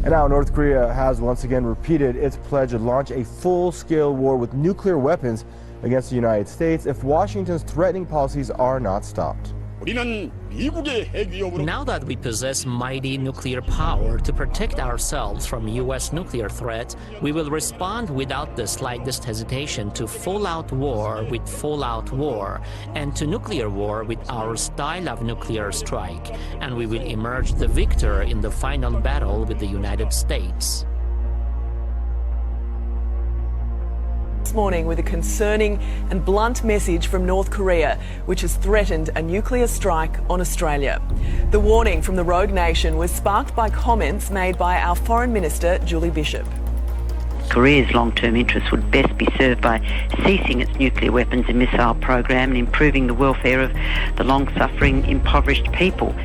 And now North Korea has once again repeated its pledge to launch a full-scale war with nuclear weapons against the United States if Washington's threatening policies are not stopped. Now that we possess mighty nuclear power to protect ourselves from U.S. nuclear threat, we will respond without the slightest hesitation to full-out war with full-out war, and to nuclear war with our style of nuclear strike, and we will emerge the victor in the final battle with the United States. This morning with a concerning and blunt message from North Korea, which has threatened a nuclear strike on Australia. The warning from the rogue nation was sparked by comments made by our Foreign Minister, Julie Bishop. Korea's long-term interests would best be served by ceasing its nuclear weapons and missile program and improving the welfare of the long-suffering, impoverished people.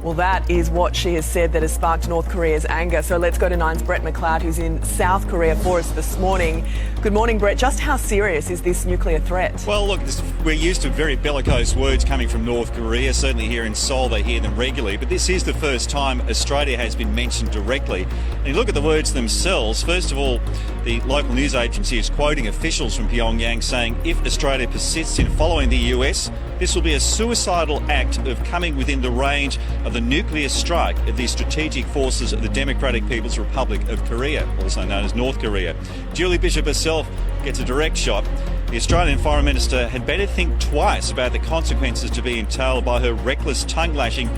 Well, that is what she has said that has sparked North Korea's anger. So let's go to Nine's Brett McLeod, who's in South Korea for us this morning. Good morning, Brett. Just how serious is this nuclear threat? Well, look, we're used to very bellicose words coming from North Korea. Certainly here in Seoul, they hear them regularly. But this is the first time Australia has been mentioned directly. And you look at the words themselves. First of all, the local news agency is quoting officials from Pyongyang saying, if Australia persists in following the US, this will be a suicidal act of coming within the range of the nuclear strike of the strategic forces of the Democratic People's Republic of Korea, also known as North Korea. Julie Bishop herself gets a direct shot. The Australian Foreign Minister had better think twice about the consequences to be entailed by her reckless tongue-lashing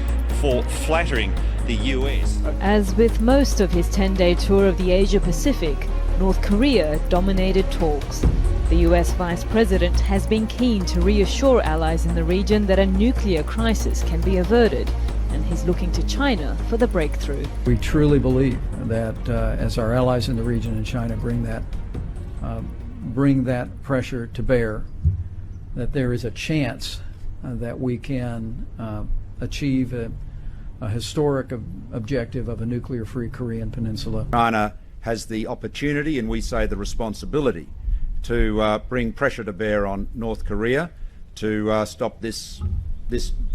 for flattering the US. As with most of his 10-day tour of the Asia-Pacific, North Korea dominated talks. The US Vice President has been keen to reassure allies in the region that a nuclear crisis can be averted, and he's looking to China for the breakthrough. We truly believe that as our allies in the region and China bring that pressure to bear, that there is a chance that we can achieve a historic objective of a nuclear-free Korean peninsula. China has the opportunity, and we say the responsibility, to bring pressure to bear on North Korea to stop this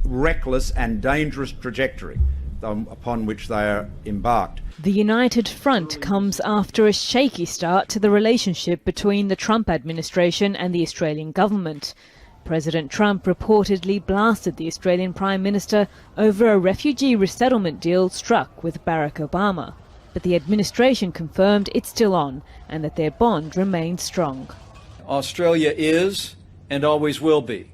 reckless and dangerous trajectory upon which they are embarked. The united front comes after a shaky start to the relationship between the Trump administration and the Australian government. President Trump reportedly blasted the Australian Prime Minister over a refugee resettlement deal struck with Barack Obama. But the administration confirmed it's still on and that their bond remains strong. Australia is, and always will be,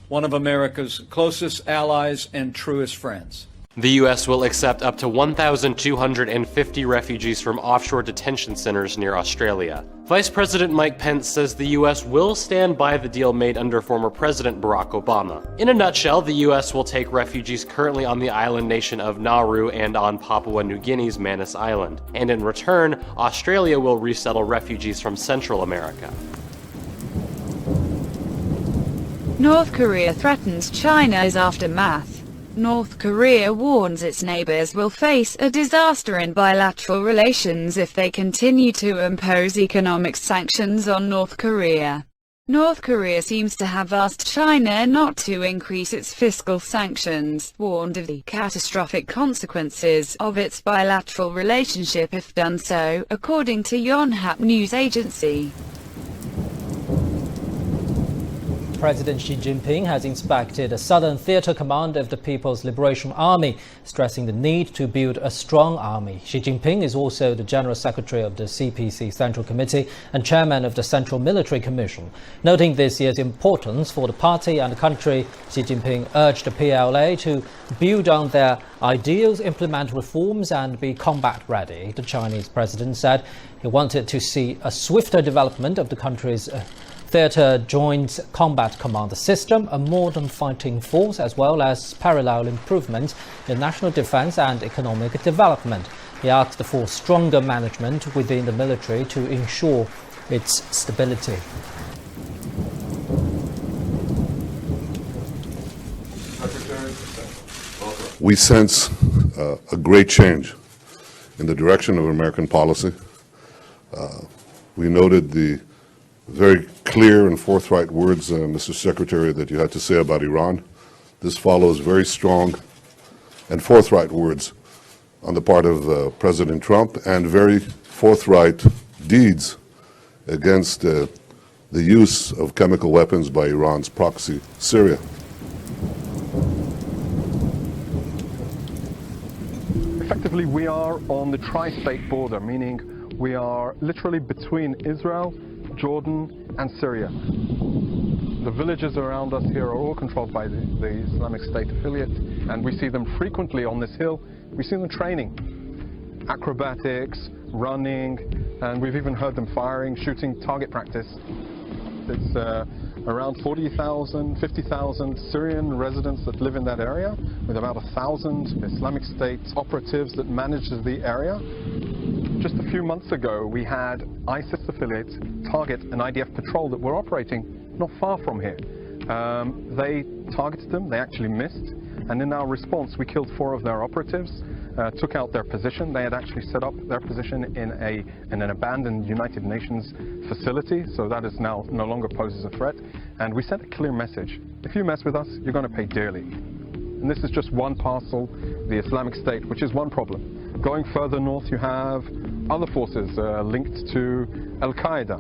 one of America's closest allies and truest friends. The U.S. will accept up to 1,250 refugees from offshore detention centers near Australia. Vice President Mike Pence says the U.S. will stand by the deal made under former President Barack Obama. In a nutshell, the U.S. will take refugees currently on the island nation of Nauru and on Papua New Guinea's Manus Island. And in return, Australia will resettle refugees from Central America. North Korea threatens China's aftermath. North Korea warns its neighbors will face a disaster in bilateral relations if they continue to impose economic sanctions on North Korea. North Korea seems to have asked China not to increase its fiscal sanctions, warned of the catastrophic consequences of its bilateral relationship if done so, according to Yonhap news agency. President Xi Jinping has inspected the Southern Theater Command of the People's Liberation Army, stressing the need to build a strong army. Xi Jinping is also the General Secretary of the CPC Central Committee and Chairman of the Central Military Commission. Noting this year's importance for the party and the country, Xi Jinping urged the PLA to build on their ideals, implement reforms and be combat ready. The Chinese president said he wanted to see a swifter development of the country's Theatre Joint Combat Command system, a modern fighting force, as well as parallel improvements in national defense and economic development. He asked for stronger management within the military to ensure its stability. We sense a great change in the direction of American policy. We noted the very clear and forthright words, Mr. Secretary, that you had to say about Iran. This follows very strong and forthright words on the part of President Trump, and very forthright deeds against the use of chemical weapons by Iran's proxy, Syria. Effectively, we are on the tri-state border, meaning we are literally between Israel, Jordan, and Syria. The villages around us here are all controlled by the Islamic State affiliate, and we see them frequently on this hill. We see them training, acrobatics, running, and we've even heard them firing, shooting, target practice. It's around 40,000, 50,000 Syrian residents that live in that area, with about 1,000 Islamic State operatives that manage the area. Just a few months ago, we had ISIS affiliates target an IDF patrol that were operating not far from here. They targeted them, they actually missed, and in our response, we killed 4 of their operatives, took out their position. They had actually set up their position in an abandoned United Nations facility, so that is now no longer poses a threat. And we sent a clear message: if you mess with us, you're going to pay dearly. And this is just one parcel, the Islamic State, which is one problem. Going further north, you have other forces linked to Al-Qaeda.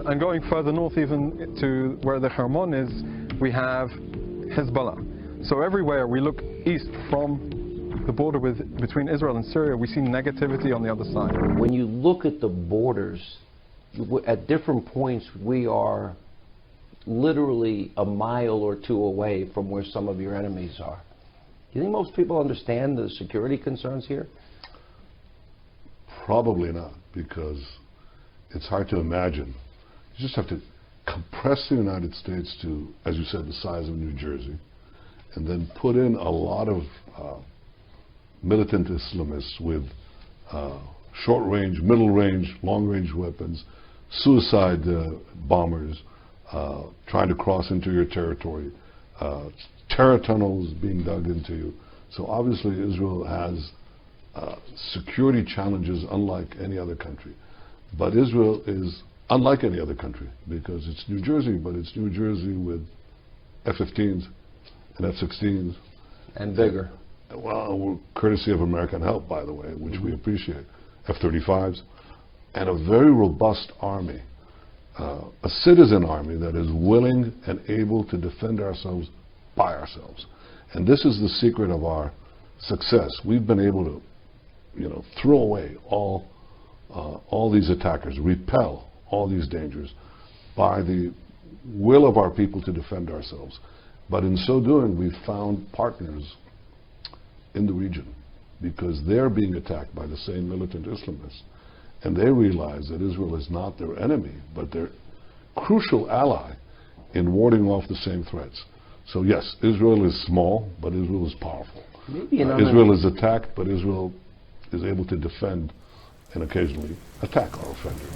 And going further north, even to where the Hermon is, we have Hezbollah. So everywhere we look east from the border between Israel and Syria, we see negativity on the other side. When you look at the borders, at different points, we are literally a mile or 2 away from where some of your enemies are. Do you think most people understand the security concerns here? Probably not, because it's hard to imagine. You just have to compress the United States to, as you said, the size of New Jersey, and then put in a lot of militant Islamists with short-range, middle-range, long-range weapons, suicide bombers trying to cross into your territory, terror tunnels being dug into you. So obviously Israel has security challenges unlike any other country. But Israel is unlike any other country because it's New Jersey, but it's New Jersey with F-15s and F-16s. And bigger. Well, courtesy of American help, by the way, which we appreciate. F-35s, and a very robust army, a citizen army that is willing and able to defend ourselves by ourselves. And this is the secret of our success. We've been able to, throw away all these attackers, repel all these dangers by the will of our people to defend ourselves. But in so doing, we've found partners in the region because they're being attacked by the same militant Islamists. And they realize that Israel is not their enemy, but their crucial ally in warding off the same threats. So yes, Israel is small, but Israel is powerful. Israel is attacked, but Israel is able to defend and occasionally attack our offenders.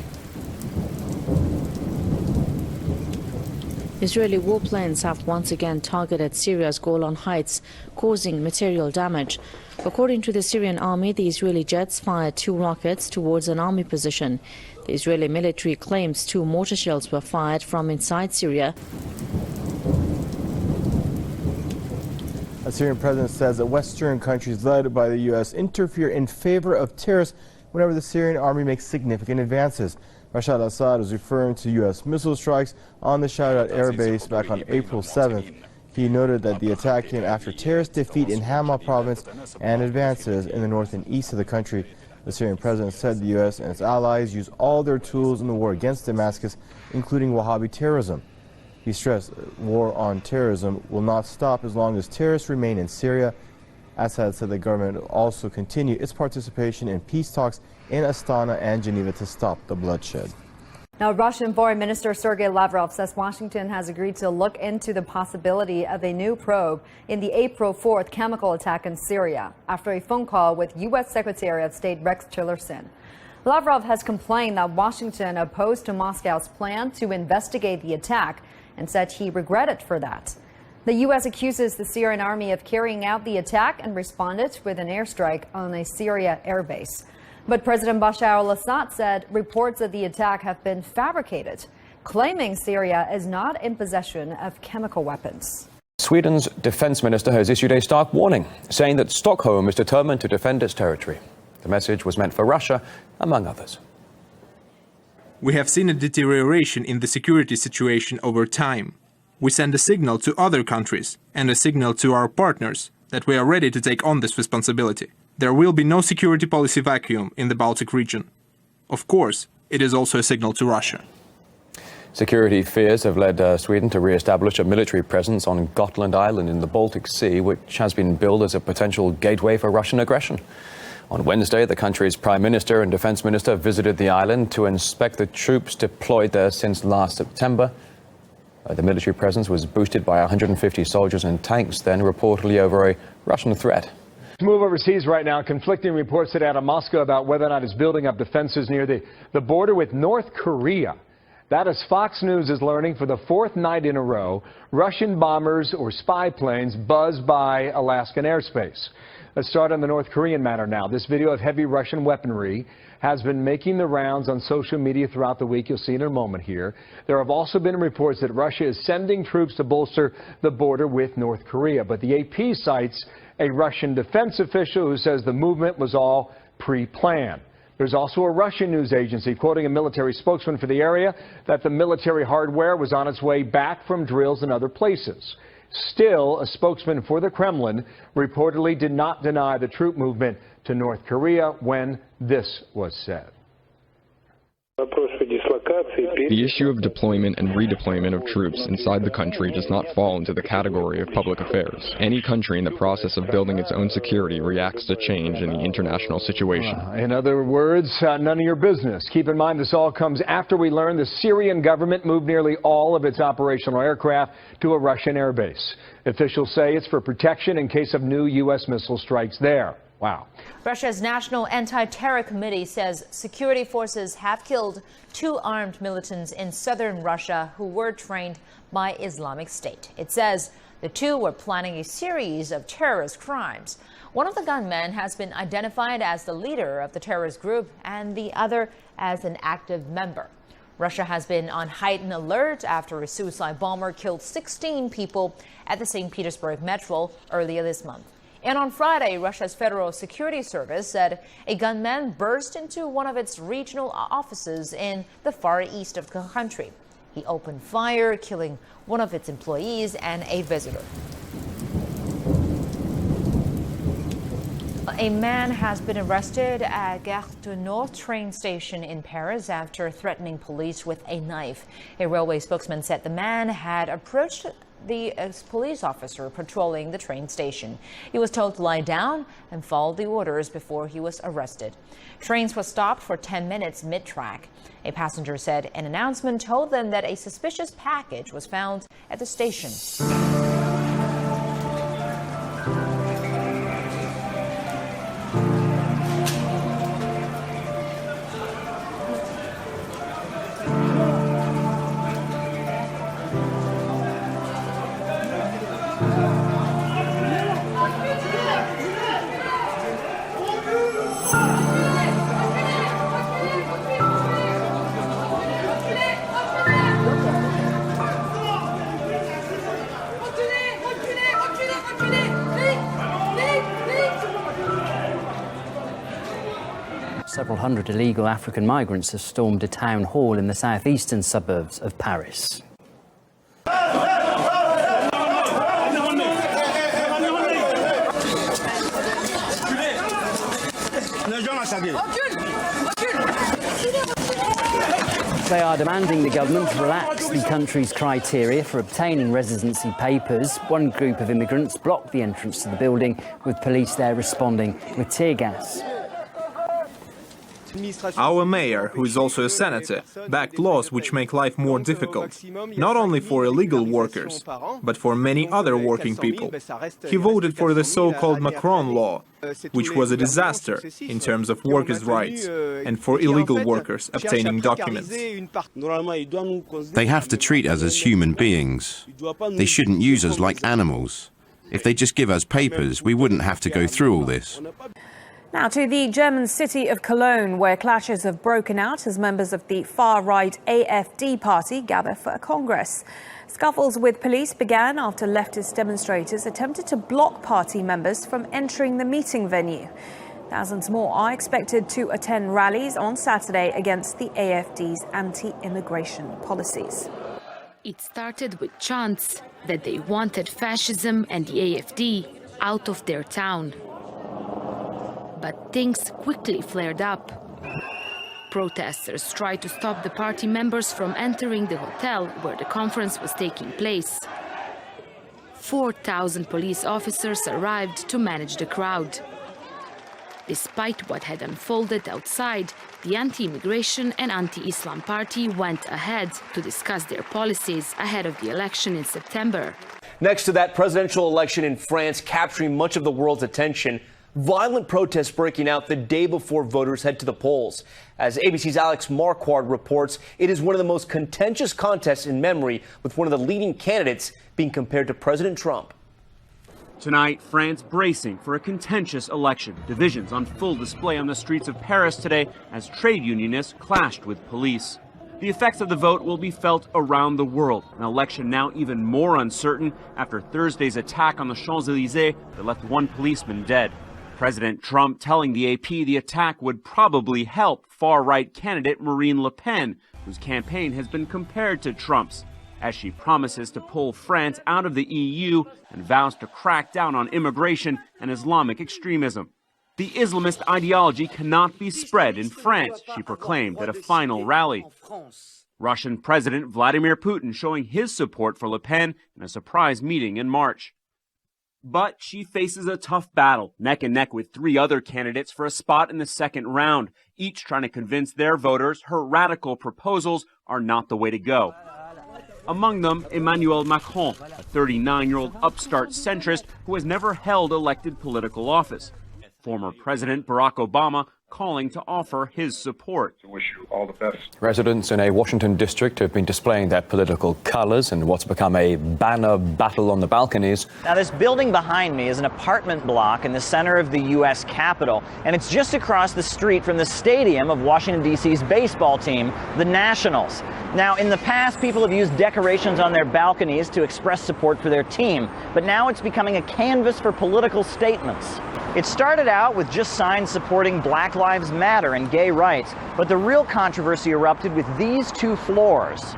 Israeli warplanes have once again targeted Syria's Golan Heights, causing material damage. According to the Syrian army, the Israeli jets fired 2 rockets towards an army position. The Israeli military claims 2 mortar shells were fired from inside Syria. A Syrian president says that Western countries led by the U.S. interfere in favor of terrorists whenever the Syrian army makes significant advances. Bashar al-Assad is referring to U.S. missile strikes on the Shayrat air base back on April 7th. He noted that the attack came after terrorist defeat in Hama province and advances in the north and east of the country. The Syrian president said the U.S. and its allies use all their tools in the war against Damascus, including Wahhabi terrorism. He stressed war on terrorism will not stop as long as terrorists remain in Syria. Assad said the government will also continue its participation in peace talks in Astana and Geneva to stop the bloodshed. Now, Russian Foreign Minister Sergei Lavrov says Washington has agreed to look into the possibility of a new probe in the April 4th chemical attack in Syria after a phone call with U.S. Secretary of State Rex Tillerson. Lavrov has complained that Washington opposed to Moscow's plan to investigate the attack and said he regretted for that. The U.S. accuses the Syrian army of carrying out the attack and responded with an airstrike on a Syria airbase. But President Bashar al-Assad said reports of the attack have been fabricated, claiming Syria is not in possession of chemical weapons. Sweden's defence minister has issued a stark warning, saying that Stockholm is determined to defend its territory. The message was meant for Russia, among others. We have seen a deterioration in the security situation over time. We send a signal to other countries and a signal to our partners that we are ready to take on this responsibility. There will be no security policy vacuum in the Baltic region. Of course, it is also a signal to Russia. Security fears have led Sweden to re-establish a military presence on Gotland Island in the Baltic Sea, which has been billed as a potential gateway for Russian aggression. On Wednesday, the country's prime minister and defense minister visited the island to inspect the troops deployed there since last September. The military presence was boosted by 150 soldiers and tanks, then reportedly over a Russian threat. To move overseas right now, conflicting reports today out of Moscow about whether or not it's building up defenses near the border with North Korea. That, as Fox News is learning for the fourth night in a row, Russian bombers or spy planes buzz by Alaskan airspace. Let's start on the North Korean matter now. This video of heavy Russian weaponry has been making the rounds on social media throughout the week. You'll see in a moment here. There have also been reports that Russia is sending troops to bolster the border with North Korea. But the AP cites a Russian defense official who says the movement was all pre-planned. There's also a Russian news agency quoting a military spokesman for the area that the military hardware was on its way back from drills in other places. Still, a spokesman for the Kremlin reportedly did not deny the troop movement to North Korea when this was said. The issue of deployment and redeployment of troops inside the country does not fall into the category of public affairs. Any country in the process of building its own security reacts to change in the international situation. In other words, none of your business. Keep in mind this all comes after we learned the Syrian government moved nearly all of its operational aircraft to a Russian airbase. Officials say it's for protection in case of new U.S. missile strikes there. Wow. Russia's National Anti-Terror Committee says security forces have killed 2 armed militants in southern Russia who were trained by Islamic State. It says the 2 were planning a series of terrorist crimes. One of the gunmen has been identified as the leader of the terrorist group and the other as an active member. Russia has been on heightened alert after a suicide bomber killed 16 people at the St. Petersburg metro earlier this month. And on Friday, Russia's Federal Security Service said a gunman burst into one of its regional offices in the far east of the country. He opened fire, killing one of its employees and a visitor. A man has been arrested at Gare du Nord train station in Paris after threatening police with a knife. A railway spokesman said the man had approached the police officer patrolling the train station. He was told to lie down and follow the orders before he was arrested. Trains were stopped for 10 minutes mid-track. A passenger said an announcement told them that a suspicious package was found at the station. Several hundred illegal African migrants have stormed a town hall in the southeastern suburbs of Paris. They are demanding the government relax the country's criteria for obtaining residency papers. One group of immigrants blocked the entrance to the building, with police there responding with tear gas. Our mayor, who is also a senator, backed laws which make life more difficult, not only for illegal workers, but for many other working people. He voted for the so-called Macron law, which was a disaster in terms of workers' rights and for illegal workers obtaining documents. They have to treat us as human beings. They shouldn't use us like animals. If they just give us papers, we wouldn't have to go through all this. Now to the German city of Cologne, where clashes have broken out as members of the far-right AfD party gather for a congress. Scuffles with police began after leftist demonstrators attempted to block party members from entering the meeting venue. Thousands more are expected to attend rallies on Saturday against the AfD's anti-immigration policies. It started with chants that they wanted fascism and the AfD out of their town. But things quickly flared up. Protesters tried to stop the party members from entering the hotel where the conference was taking place. 4,000 police officers arrived to manage the crowd. Despite what had unfolded outside, the anti-immigration and anti-Islam party went ahead to discuss their policies ahead of the election in September. Next to that presidential election in France capturing much of the world's attention, violent protests breaking out the day before voters head to the polls. As ABC's Alex Marquardt reports, it is one of the most contentious contests in memory, with one of the leading candidates being compared to President Trump. Tonight, France bracing for a contentious election. Divisions on full display on the streets of Paris today as trade unionists clashed with police. The effects of the vote will be felt around the world. An election now even more uncertain after Thursday's attack on the Champs-Élysées that left one policeman dead. President Trump telling the AP the attack would probably help far-right candidate Marine Le Pen, whose campaign has been compared to Trump's, as she promises to pull France out of the EU and vows to crack down on immigration and Islamic extremism. The Islamist ideology cannot be spread in France, she proclaimed at a final rally. Russian President Vladimir Putin showing his support for Le Pen in a surprise meeting in March. But she faces a tough battle, neck and neck with three other candidates for a spot in the second round, each trying to convince their voters her radical proposals are not the way to go. Among them, Emmanuel Macron, a 39-year-old upstart centrist who has never held elected political office. Former President Barack Obama calling to offer his support. I wish you all the best. Residents in a Washington district have been displaying their political colors in what's become a banner battle on the balconies. Now, this building behind me is an apartment block in the center of the U.S. Capitol, and it's just across the street from the stadium of Washington, D.C.'s baseball team, the Nationals. Now, in the past, people have used decorations on their balconies to express support for their team, but now it's becoming a canvas for political statements. It started out with just signs supporting Black Lives Matter and gay rights, but the real controversy erupted with these two floors.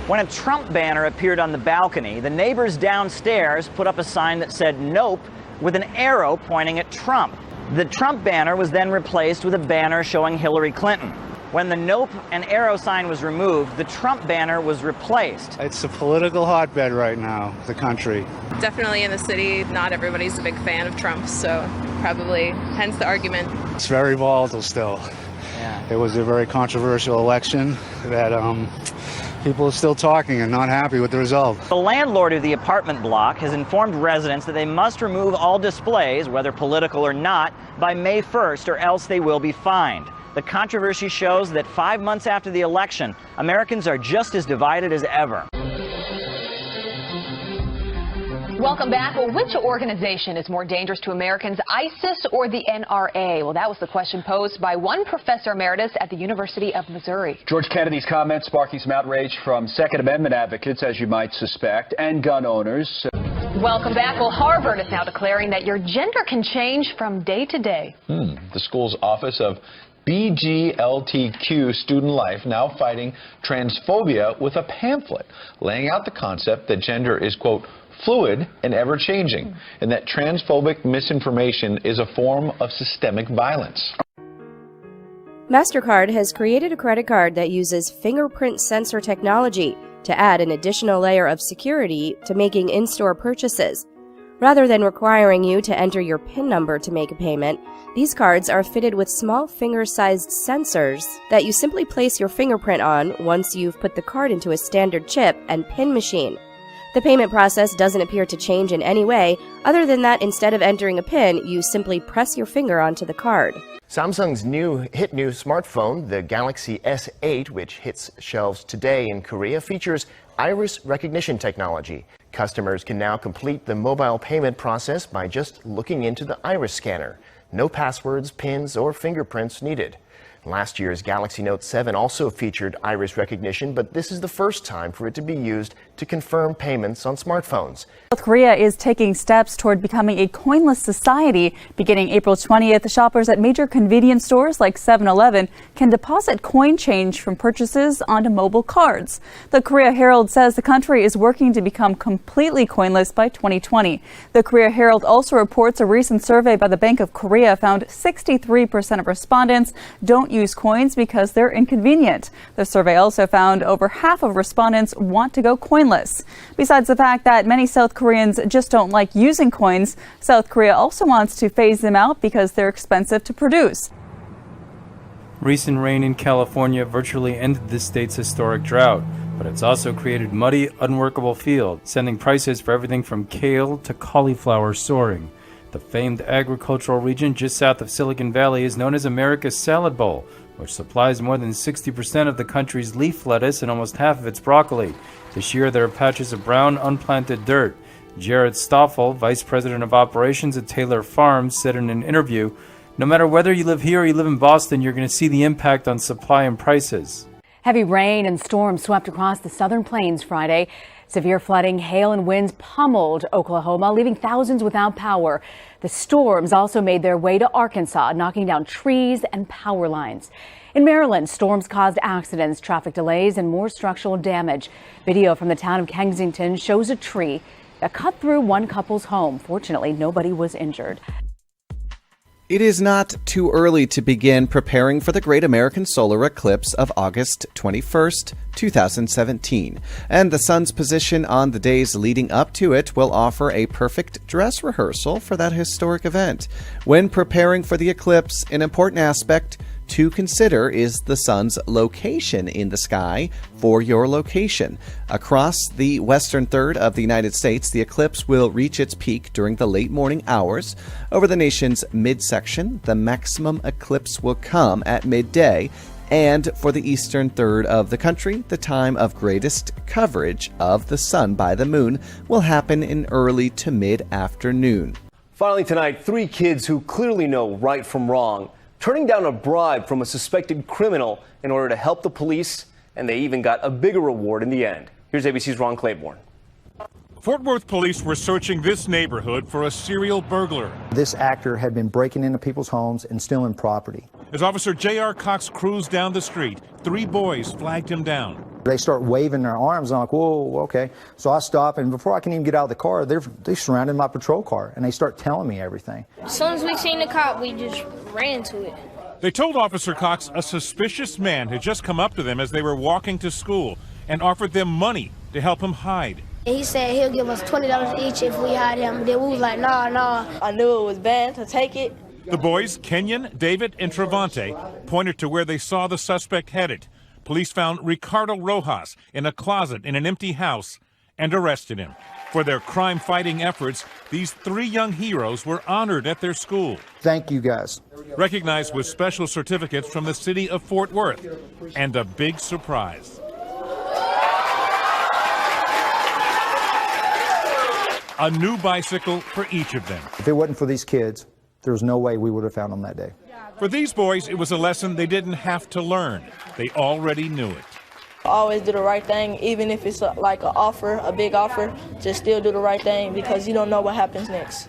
When a Trump banner appeared on the balcony, the neighbors downstairs put up a sign that said "Nope" with an arrow pointing at Trump. The Trump banner was then replaced with a banner showing Hillary Clinton. When the "Nope" and arrow sign was removed, the Trump banner was replaced. It's a political hotbed right now, the country. Definitely in the city, not everybody's a big fan of Trump, so probably hence the argument. It's very volatile still. Yeah. It was a very controversial election that people are still talking and not happy with the result. The landlord of the apartment block has informed residents that they must remove all displays, whether political or not, by May 1st, or else they will be fined. The controversy shows that 5 months after the election, Americans are just as divided as ever. Welcome back. Well, which organization is more dangerous to Americans, ISIS or the NRA? Well, that was the question posed by one professor emeritus at the University of Missouri. George Kennedy's comments sparking some outrage from Second Amendment advocates, as you might suspect, and gun owners. Welcome back. Well, Harvard is now declaring that your gender can change from day to day. The school's Office of BGLTQ Student Life now fighting transphobia with a pamphlet laying out the concept that gender is, quote, fluid and ever-changing, and that transphobic misinformation is a form of systemic violence. MasterCard has created a credit card that uses fingerprint sensor technology to add an additional layer of security to making in-store purchases. Rather than requiring you to enter your PIN number to make a payment, these cards are fitted with small finger-sized sensors that you simply place your fingerprint on once you've put the card into a standard chip and PIN machine. The payment process doesn't appear to change in any way, other than that instead of entering a PIN, you simply press your finger onto the card. Samsung's new smartphone, the Galaxy S8, which hits shelves today in Korea, features iris recognition technology. Customers can now complete the mobile payment process by just looking into the iris scanner. No passwords, pins, or fingerprints needed. Last year's Galaxy Note 7 also featured iris recognition, but this is the first time for it to be used to confirm payments on smartphones. South Korea is taking steps toward becoming a coinless society. Beginning April 20th, shoppers at major convenience stores like 7-Eleven can deposit coin change from purchases onto mobile cards. The Korea Herald says the country is working to become completely coinless by 2020. The Korea Herald also reports a recent survey by the Bank of Korea found 63% of respondents don't use coins because they're inconvenient. The survey also found over half of respondents want to go coinless. Besides the fact that many South Koreans just don't like using coins, South Korea also wants to phase them out because they're expensive to produce. Recent rain in California virtually ended the state's historic drought, but it's also created muddy, unworkable fields, sending prices for everything from kale to cauliflower soaring. The famed agricultural region just south of Silicon Valley is known as America's Salad Bowl, which supplies more than 60% of the country's leaf lettuce and almost half of its broccoli. This year, there are patches of brown, unplanted dirt. Jared Stoffel, vice president of operations at Taylor Farms, said in an interview, "No matter whether you live here or you live in Boston, you're going to see the impact on supply and prices." Heavy rain and storms swept across the southern plains Friday. Severe flooding, hail and winds pummeled Oklahoma, leaving thousands without power. The storms also made their way to Arkansas, knocking down trees and power lines. In Maryland, storms caused accidents, traffic delays, and more structural damage. Video from the town of Kensington shows a tree that cut through one couple's home. Fortunately, nobody was injured. It is not too early to begin preparing for the Great American Solar Eclipse of August 21st, 2017. And the sun's position on the days leading up to it will offer a perfect dress rehearsal for that historic event. When preparing for the eclipse, an important aspect to consider is the sun's location in the sky for your location. Across the western third of the United States, the eclipse will reach its peak during the late morning hours. Over the nation's midsection, the maximum eclipse will come at midday. And for the eastern third of the country, the time of greatest coverage of the sun by the moon will happen in early to mid-afternoon. Finally tonight, 3 kids who clearly know right from wrong, turning down a bribe from a suspected criminal in order to help the police, and they even got a bigger reward in the end. Here's ABC's Ron Claiborne. Fort Worth police were searching this neighborhood for a serial burglar. This actor had been breaking into people's homes and stealing property. As Officer J.R. Cox cruised down the street, 3 boys flagged him down. They start waving their arms, and I'm like, whoa, okay. So I stop, and before I can even get out of the car, they surrounded my patrol car, and they start telling me everything. As soon as we seen the cop, we just ran to it. They told Officer Cox a suspicious man had just come up to them as they were walking to school and offered them money to help him hide. He said he'll give us $20 each if we hide him. Then we was like, nah. I knew it was bad to take it. The boys, Kenyon, David, and Travante, pointed to where they saw the suspect headed. Police found Ricardo Rojas in a closet in an empty house and arrested him. For their crime-fighting efforts, these 3 young heroes were honored at their school. Thank you, guys. Recognized with special certificates from the city of Fort Worth. And a big surprise. A new bicycle for each of them. If it wasn't for these kids, there was no way we would have found them that day. For these boys, it was a lesson they didn't have to learn. They already knew it. Always do the right thing, even if it's like an offer, a big offer, just still do the right thing because you don't know what happens next.